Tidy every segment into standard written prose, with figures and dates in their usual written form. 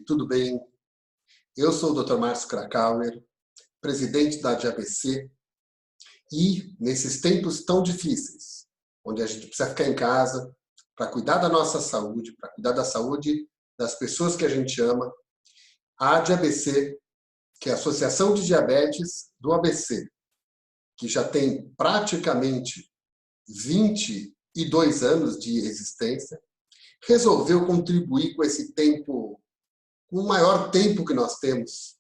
tudo bem? Eu sou o Dr. Márcio Krakauer, presidente da ADABC, e nesses tempos tão difíceis, onde a gente precisa ficar em casa para cuidar da nossa saúde, para cuidar da saúde das pessoas que a gente ama, a ADABC, que é a Associação de Diabetes do ABC, que já tem praticamente 22 anos de existência, resolveu contribuir com esse tempo, com o maior tempo que nós temos,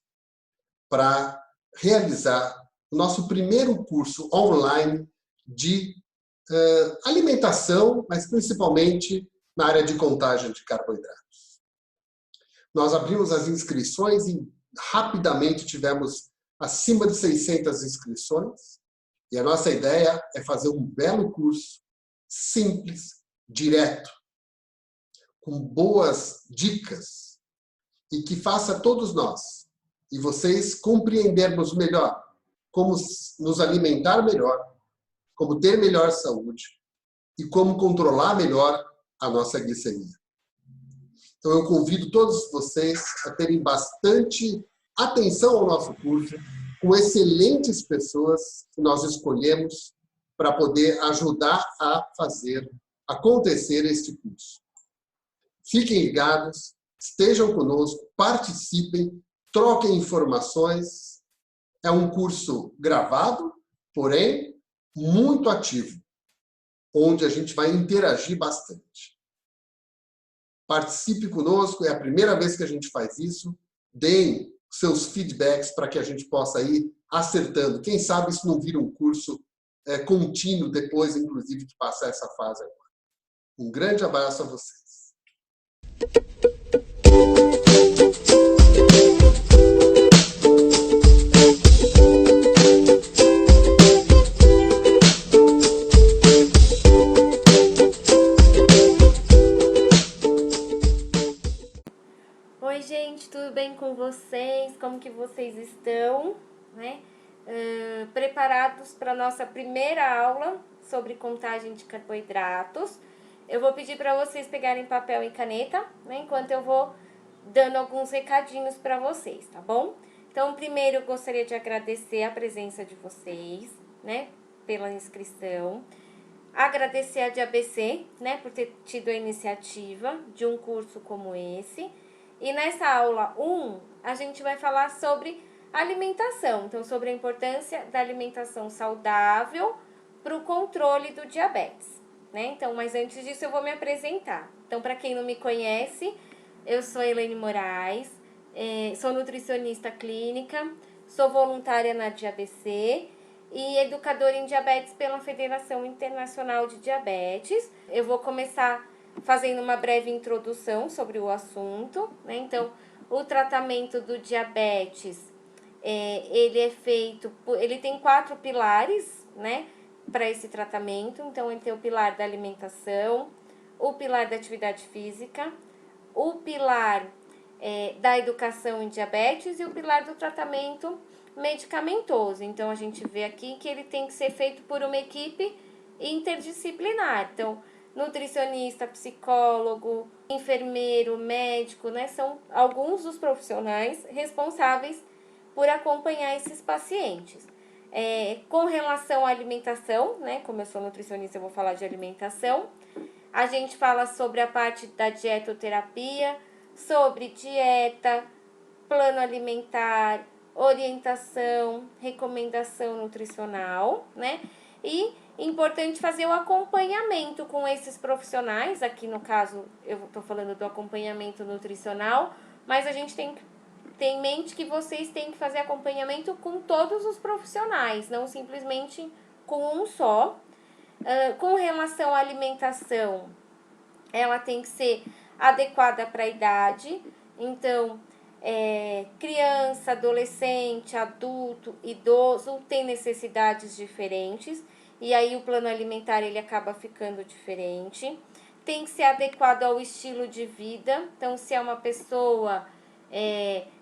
para realizar o nosso primeiro curso online de alimentação, mas principalmente na área de contagem de carboidratos. Nós abrimos as inscrições e rapidamente tivemos acima de 600 inscrições, e a nossa ideia é fazer um belo curso, simples, direto, com boas dicas, e que faça todos nós e vocês compreendermos melhor como nos alimentar melhor, como ter melhor saúde e como controlar melhor a nossa glicemia. Então eu convido todos vocês a terem bastante atenção ao nosso curso, com excelentes pessoas que nós escolhemos para poder ajudar a fazer acontecer este curso. Fiquem ligados, estejam conosco, participem, troquem informações. É um curso gravado, porém muito ativo, onde a gente vai interagir bastante. Participe conosco, é a primeira vez que a gente faz isso. Deem seus feedbacks para que a gente possa ir acertando. Quem sabe isso não vira um curso contínuo depois, inclusive, de passar essa fase agora. Um grande abraço a vocês. Oi, gente, tudo bem com vocês? Como que vocês estão? Preparados para a nossa primeira aula sobre contagem de carboidratos? Eu vou pedir para vocês pegarem papel e caneta, enquanto eu vou dando alguns recadinhos para vocês, tá bom? Então, primeiro eu gostaria de agradecer a presença de vocês, pela inscrição. Agradecer a ADABC, por ter tido a iniciativa de um curso como esse. E nessa aula 1, a gente vai falar sobre alimentação, então sobre a importância da alimentação saudável para o controle do diabetes, Então, mas antes disso eu vou me apresentar. Então, para quem não me conhece, eu sou Elaine Moraes, sou nutricionista clínica, sou voluntária na ADABC e educadora em diabetes pela Federação Internacional de Diabetes. Eu vou começar fazendo uma breve introdução sobre o assunto, Então, o tratamento do diabetes, ele é feito, ele tem 4 pilares, para esse tratamento. Então, ele tem o pilar da alimentação, o pilar da atividade física, o pilar da educação em diabetes e o pilar do tratamento medicamentoso. Então, a gente vê aqui que ele tem que ser feito por uma equipe interdisciplinar. Então, nutricionista, psicólogo, enfermeiro, médico, são alguns dos profissionais responsáveis por acompanhar esses pacientes. Com relação à alimentação, como eu sou nutricionista, eu vou falar de alimentação. A gente fala sobre a parte da dietoterapia, sobre dieta, plano alimentar, orientação, recomendação nutricional, E importante fazer o acompanhamento com esses profissionais. Aqui no caso eu estou falando do acompanhamento nutricional, mas a gente tem que ter em mente que vocês têm que fazer acompanhamento com todos os profissionais, não simplesmente com um só. Com relação à alimentação, ela tem que ser adequada para a idade. Então, criança, adolescente, adulto, idoso tem necessidades diferentes. E aí o plano alimentar ele acaba ficando diferente. Tem que ser adequado ao estilo de vida. Então, se é uma pessoa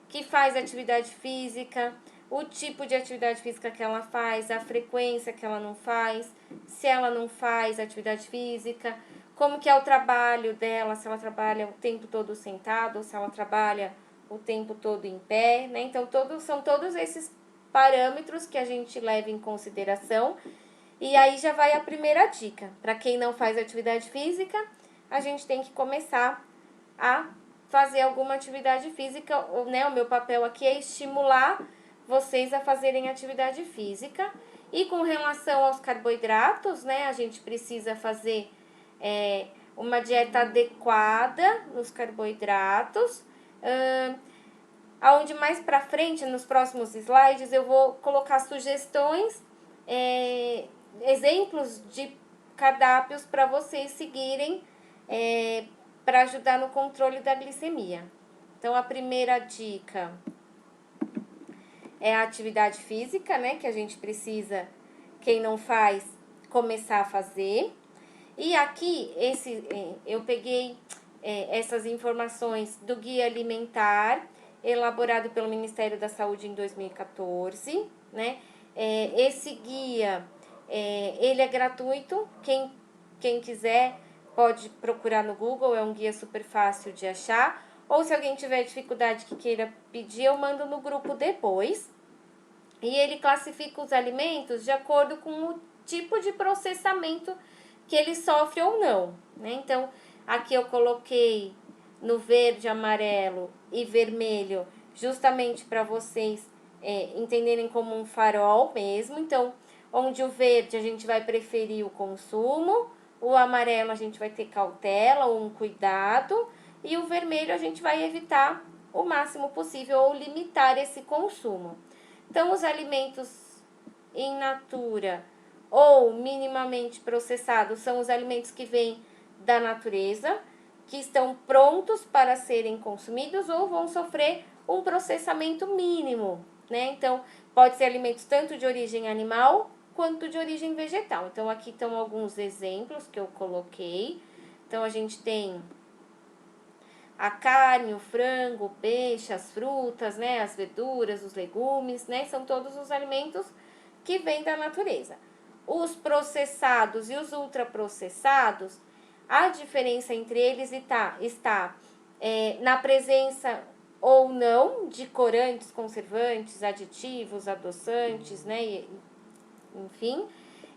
que faz atividade física, o tipo de atividade física que ela faz, a frequência que ela não faz, se ela não faz atividade física, como que é o trabalho dela, se ela trabalha o tempo todo sentado ou se ela trabalha o tempo todo em pé, né? Então, são todos esses parâmetros que a gente leva em consideração. E aí já vai a primeira dica. Para quem não faz atividade física, a gente tem que começar a fazer alguma atividade física, né? O meu papel aqui é estimular vocês a fazerem atividade física. E com relação aos carboidratos, né? A gente precisa fazer uma dieta adequada nos carboidratos. Aonde mais pra frente, nos próximos slides, eu vou colocar sugestões, exemplos de cardápios para vocês seguirem para ajudar no controle da glicemia. Então, a primeira dica é a atividade física, né? Que a gente precisa, quem não faz, começar a fazer. E aqui, eu peguei essas informações do Guia Alimentar, elaborado pelo Ministério da Saúde em 2014, né? Esse guia, ele é gratuito, quem quiser pode procurar no Google, é um guia super fácil de achar. Ou se alguém tiver dificuldade que queira pedir, eu mando no grupo depois. E ele classifica os alimentos de acordo com o tipo de processamento que ele sofre ou não, né? Então, aqui eu coloquei no verde, amarelo e vermelho, justamente para vocês entenderem como um farol mesmo. Então, onde o verde a gente vai preferir o consumo, o amarelo a gente vai ter cautela ou um cuidado, e o vermelho a gente vai evitar o máximo possível ou limitar esse consumo. Então, os alimentos in natura ou minimamente processados são os alimentos que vêm da natureza, que estão prontos para serem consumidos ou vão sofrer um processamento mínimo, né? Então, pode ser alimentos tanto de origem animal quanto de origem vegetal. Então, aqui estão alguns exemplos que eu coloquei. Então, a gente tem a carne, o frango, o peixe, as frutas, né, as verduras, os legumes, né, são todos os alimentos que vêm da natureza. Os processados e os ultraprocessados, a diferença entre eles está na presença ou não de corantes, conservantes, aditivos, adoçantes, né, enfim,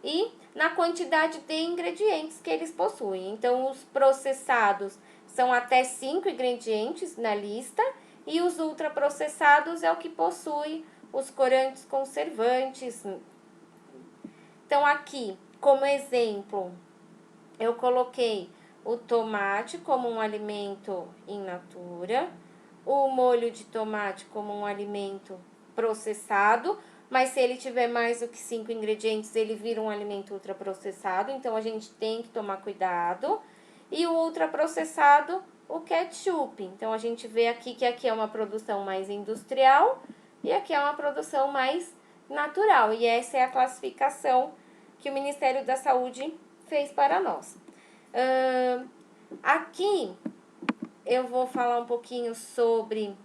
e na quantidade de ingredientes que eles possuem. Então, os processados são até 5 ingredientes na lista, e os ultraprocessados é o que possui os corantes, conservantes. Então, aqui, como exemplo, eu coloquei o tomate como um alimento in natura, o molho de tomate como um alimento processado, mas se ele tiver mais do que 5 ingredientes, ele vira um alimento ultraprocessado, então a gente tem que tomar cuidado. E o ultraprocessado, o ketchup. Então, a gente vê aqui que aqui é uma produção mais industrial e aqui é uma produção mais natural. E essa é a classificação que o Ministério da Saúde fez para nós. Aqui eu vou falar um pouquinho sobre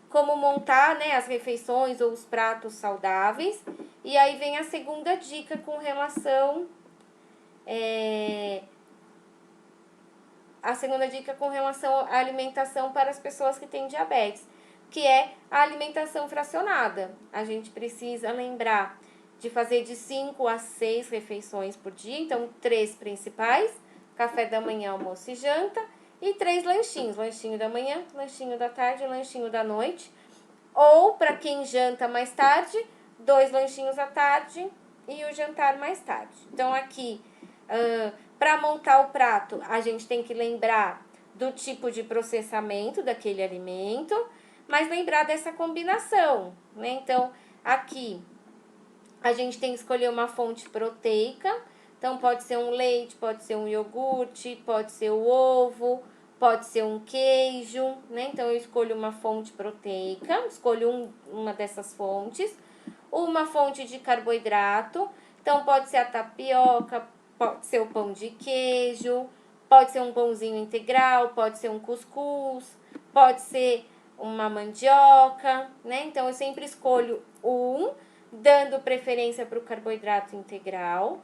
como montar, né, as refeições ou os pratos saudáveis. E aí vem a segunda dica com relação à alimentação para as pessoas que têm diabetes, que é a alimentação fracionada. A gente precisa lembrar de fazer de 5 a 6 refeições por dia, então 3 principais, café da manhã, almoço e janta, e 3 lanchinhos, lanchinho da manhã, lanchinho da tarde e lanchinho da noite. Ou, para quem janta mais tarde, 2 lanchinhos à tarde e o jantar mais tarde. Então, aqui, para montar o prato, a gente tem que lembrar do tipo de processamento daquele alimento, mas lembrar dessa combinação, né? Então, aqui, a gente tem que escolher uma fonte proteica. Então, pode ser um leite, pode ser um iogurte, pode ser o ovo, pode ser um queijo, né? Então, eu escolho uma fonte proteica, escolho uma dessas fontes. Uma fonte de carboidrato, então pode ser a tapioca, pode ser o pão de queijo, pode ser um pãozinho integral, pode ser um cuscuz, pode ser uma mandioca, né? Então, eu sempre escolho dando preferência para o carboidrato integral,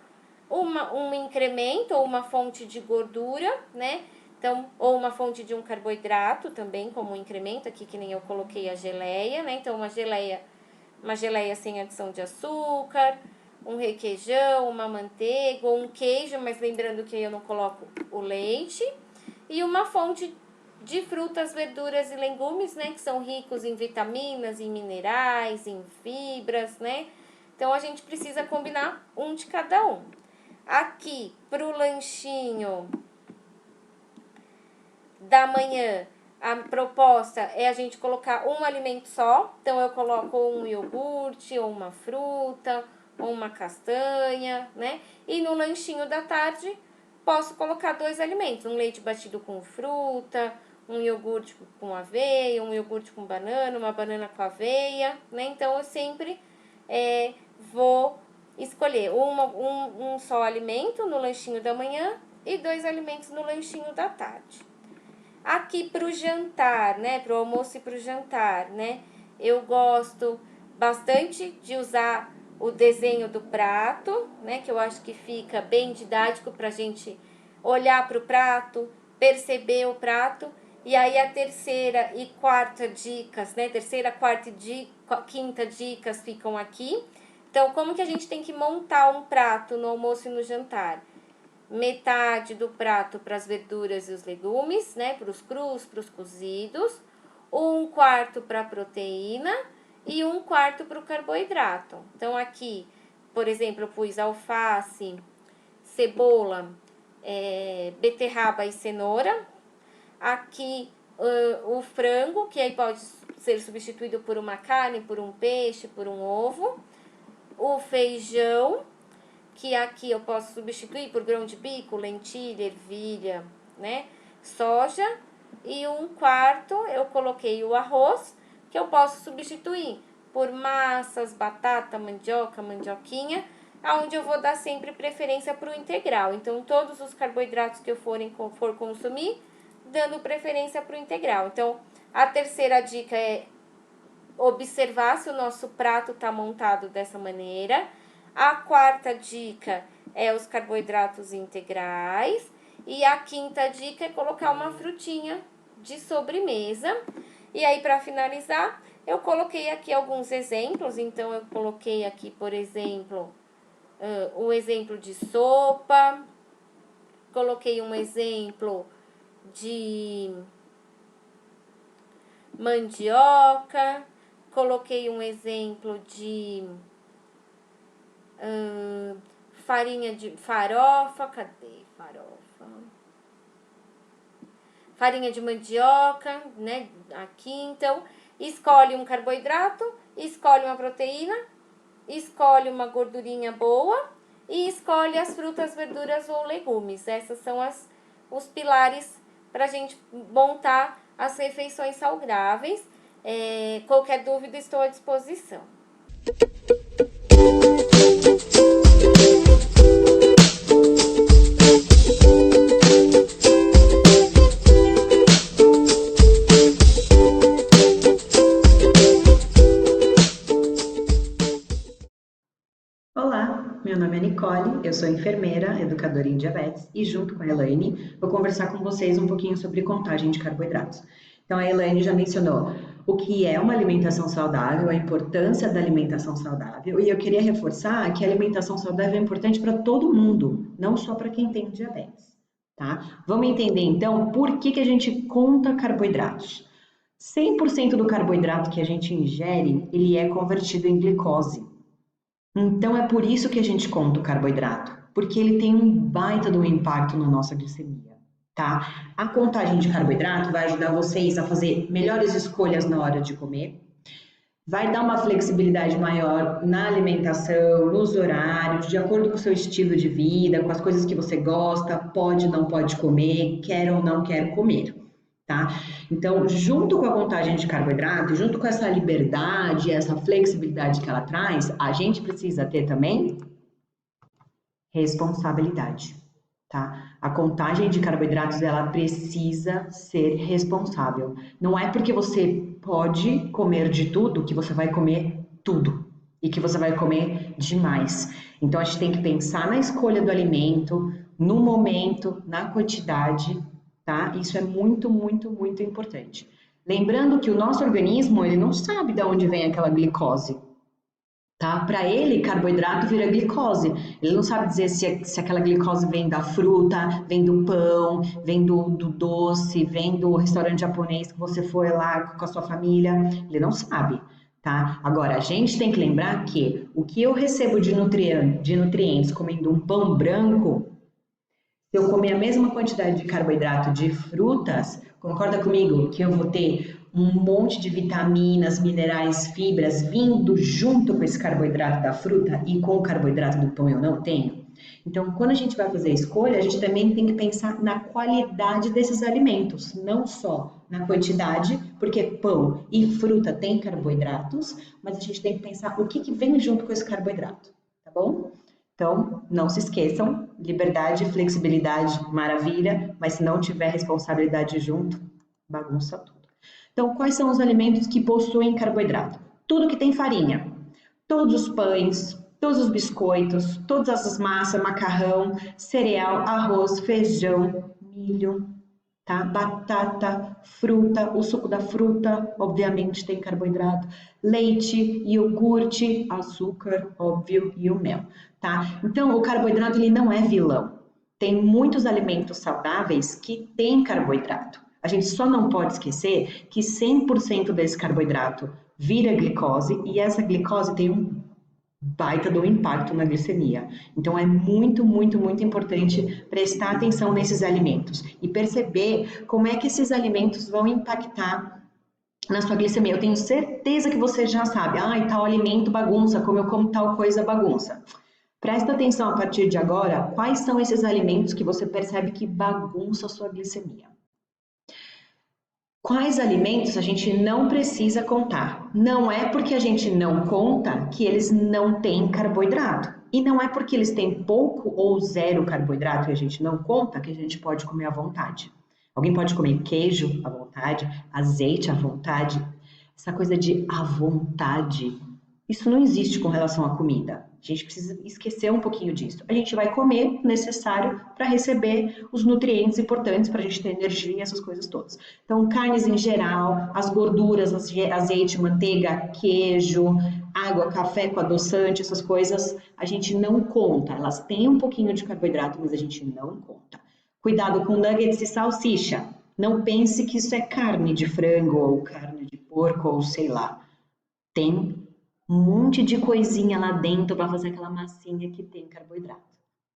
um incremento ou uma fonte de gordura, né? Então, ou uma fonte de um carboidrato também, como um incremento, aqui que nem eu coloquei a geleia, né? Então, uma geleia sem adição de açúcar, um requeijão, uma manteiga ou um queijo, mas lembrando que eu não coloco o leite. E uma fonte de frutas, verduras e legumes, né? Que são ricos em vitaminas, em minerais, em fibras, né? Então, a gente precisa combinar um de cada um. Aqui, pro lanchinho da manhã, a proposta é a gente colocar um alimento só. Então, eu coloco um iogurte, ou uma fruta, ou uma castanha, né? E no lanchinho da tarde, posso colocar 2 alimentos. Um leite batido com fruta, um iogurte com aveia, um iogurte com banana, uma banana com aveia, né? Então, eu sempre vou escolher um só alimento no lanchinho da manhã e 2 alimentos no lanchinho da tarde. Aqui pro jantar, né, pro almoço e pro jantar, né, eu gosto bastante de usar o desenho do prato, né, que eu acho que fica bem didático pra gente olhar pro prato, perceber o prato. E aí a terceira e quarta dicas, né, terceira, quarta e quinta dicas ficam aqui. Então, como que a gente tem que montar um prato no almoço e no jantar? Metade do prato para as verduras e os legumes, né? Para os crus, para os cozidos. 1/4 para a proteína e 1/4 para o carboidrato. Então, aqui, por exemplo, eu pus alface, cebola, beterraba e cenoura. Aqui, o frango, que aí pode ser substituído por uma carne, por um peixe, por um ovo. O feijão, que aqui eu posso substituir por grão de bico, lentilha, ervilha, né? Soja. E 1/4 eu coloquei o arroz, que eu posso substituir por massas, batata, mandioca, mandioquinha, onde eu vou dar sempre preferência para o integral. Então, todos os carboidratos que eu for consumir, dando preferência para o integral. Então, a terceira dica é observar se o nosso prato está montado dessa maneira. A quarta dica é os carboidratos integrais. E a quinta dica é colocar uma frutinha de sobremesa. E aí, para finalizar, eu coloquei aqui alguns exemplos. Então, eu coloquei aqui, por exemplo, o exemplo de sopa. Coloquei um exemplo de mandioca. Coloquei um exemplo de farinha de farofa. Cadê farofa? Farinha de mandioca, né? Aqui, então, escolhe um carboidrato, escolhe uma proteína, escolhe uma gordurinha boa e escolhe as frutas, verduras ou legumes. Essas são os pilares para a gente montar as refeições saudáveis. Qualquer dúvida, estou à disposição. Olá, meu nome é Nicole, eu sou enfermeira, educadora em diabetes e junto com a Elaine vou conversar com vocês um pouquinho sobre contagem de carboidratos. Então a Elaine já mencionou o que é uma alimentação saudável, a importância da alimentação saudável e eu queria reforçar que a alimentação saudável é importante para todo mundo, não só para quem tem diabetes, tá? Vamos entender então por que a gente conta carboidratos. 100% do carboidrato que a gente ingere, ele é convertido em glicose. Então é por isso que a gente conta o carboidrato, porque ele tem um baita de um impacto na nossa glicemia, tá? A contagem de carboidrato vai ajudar vocês a fazer melhores escolhas na hora de comer, vai dar uma flexibilidade maior na alimentação, nos horários, de acordo com o seu estilo de vida, com as coisas que você gosta, pode, não pode comer, quer ou não quer comer. Tá? Então, junto com a contagem de carboidrato, junto com essa liberdade, essa flexibilidade que ela traz, a gente precisa ter também responsabilidade, tá? A contagem de carboidratos, ela precisa ser responsável. Não é porque você pode comer de tudo que você vai comer tudo e que você vai comer demais. Então, a gente tem que pensar na escolha do alimento, no momento, na quantidade tá? Isso é muito, muito, muito importante. Lembrando que o nosso organismo, ele não sabe de onde vem aquela glicose, tá? Para ele, carboidrato vira glicose. Ele não sabe dizer se aquela glicose vem da fruta, vem do pão, vem do doce, vem do restaurante japonês que você foi lá com a sua família. Ele não sabe, tá? Agora, a gente tem que lembrar que o que eu recebo de nutrientes comendo um pão branco, se eu comer a mesma quantidade de carboidrato de frutas, concorda comigo que eu vou ter um monte de vitaminas, minerais, fibras vindo junto com esse carboidrato da fruta e com o carboidrato do pão eu não tenho? Então, quando a gente vai fazer a escolha, a gente também tem que pensar na qualidade desses alimentos, não só na quantidade, porque pão e fruta têm carboidratos, mas a gente tem que pensar o que vem junto com esse carboidrato, tá bom? Então, não se esqueçam, liberdade, flexibilidade, maravilha, mas se não tiver responsabilidade junto, bagunça tudo. Então, quais são os alimentos que possuem carboidrato? Tudo que tem farinha, todos os pães, todos os biscoitos, todas as massas, macarrão, cereal, arroz, feijão, milho, tá? Batata, fruta, o suco da fruta, obviamente tem carboidrato, leite, iogurte, açúcar, óbvio, e o mel, tá? Então, o carboidrato, ele não é vilão. Tem muitos alimentos saudáveis que têm carboidrato. A gente só não pode esquecer que 100% desse carboidrato vira glicose e essa glicose tem um baita do impacto na glicemia. Então é muito, muito, muito importante prestar atenção nesses alimentos e perceber como é que esses alimentos vão impactar na sua glicemia. Eu tenho certeza que você já sabe, tal alimento bagunça, como eu como tal coisa bagunça. Presta atenção a partir de agora, quais são esses alimentos que você percebe que bagunça a sua glicemia. Quais alimentos a gente não precisa contar? Não é porque a gente não conta que eles não têm carboidrato. E não é porque eles têm pouco ou zero carboidrato e a gente não conta que a gente pode comer à vontade. Alguém pode comer queijo à vontade, azeite à vontade. Essa coisa de à vontade, isso não existe com relação à comida. A gente precisa esquecer um pouquinho disso. A gente vai comer o necessário para receber os nutrientes importantes para a gente ter energia e essas coisas todas. Então, carnes em geral, as gorduras, azeite, manteiga, queijo, água, café com adoçante, essas coisas, a gente não conta. Elas têm um pouquinho de carboidrato, mas a gente não conta. Cuidado com nuggets e salsicha. Não pense que isso é carne de frango ou carne de porco ou sei lá. Tem um monte de coisinha lá dentro para fazer aquela massinha que tem carboidrato,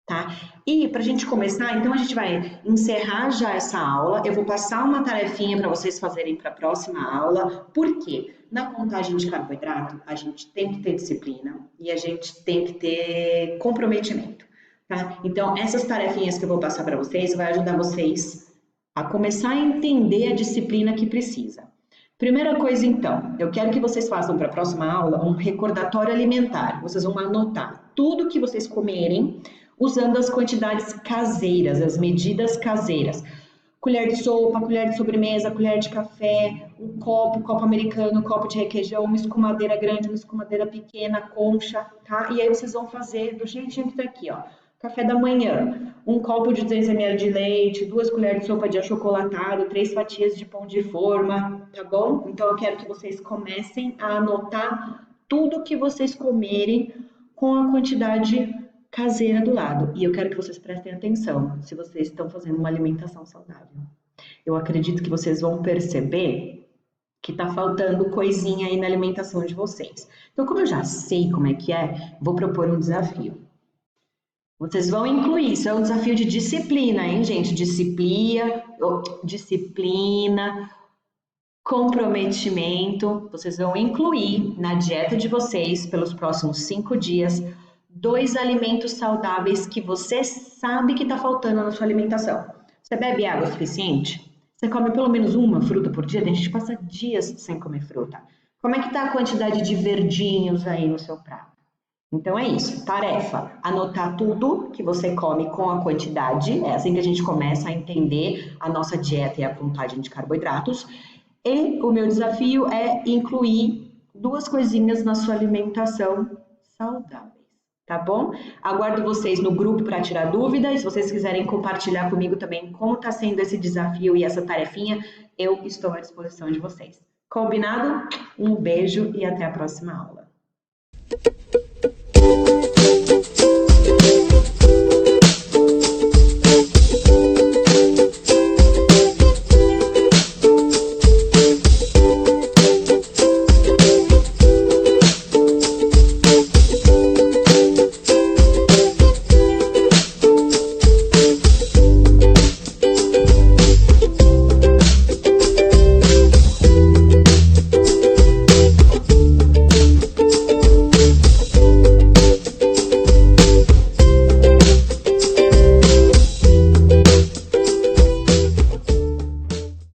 tá? E para a gente começar, então a gente vai encerrar já essa aula. Eu vou passar uma tarefinha para vocês fazerem para a próxima aula. Por quê? Na contagem de carboidrato, a gente tem que ter disciplina e a gente tem que ter comprometimento, tá? Então, essas tarefinhas que eu vou passar para vocês vai ajudar vocês a começar a entender a disciplina que precisa. Primeira coisa, então, eu quero que vocês façam para a próxima aula um recordatório alimentar. Vocês vão anotar tudo que vocês comerem usando as quantidades caseiras, as medidas caseiras. Colher de sopa, colher de sobremesa, colher de café, um copo americano, um copo de requeijão, uma escumadeira grande, uma escumadeira pequena, concha, tá? E aí vocês vão fazer do jeitinho que tá aqui, ó. Café da manhã, um copo de 200 ml de leite, 2 colheres de sopa de achocolatado, 3 fatias de pão de forma, tá bom? Então eu quero que vocês comecem a anotar tudo que vocês comerem com a quantidade caseira do lado. E eu quero que vocês prestem atenção se vocês estão fazendo uma alimentação saudável. Eu acredito que vocês vão perceber que tá faltando coisinha aí na alimentação de vocês. Então, como eu já sei como é que é, vou propor um desafio. Vocês vão incluir, isso é um desafio de disciplina, hein, gente? Disciplina, comprometimento. Vocês vão incluir na dieta de vocês, pelos próximos 5 dias, 2 alimentos saudáveis que você sabe que está faltando na sua alimentação. Você bebe água suficiente? Você come pelo menos uma fruta por dia? Tem gente que passa dias sem comer fruta. Como é que está a quantidade de verdinhos aí no seu prato? Então é isso, tarefa, anotar tudo que você come com a quantidade, é assim que a gente começa a entender a nossa dieta e a contagem de carboidratos. E o meu desafio é incluir 2 coisinhas na sua alimentação saudáveis, tá bom? Aguardo vocês no grupo para tirar dúvidas. Se vocês quiserem compartilhar comigo também como está sendo esse desafio e essa tarefinha, eu estou à disposição de vocês. Combinado? Um beijo e até a próxima aula.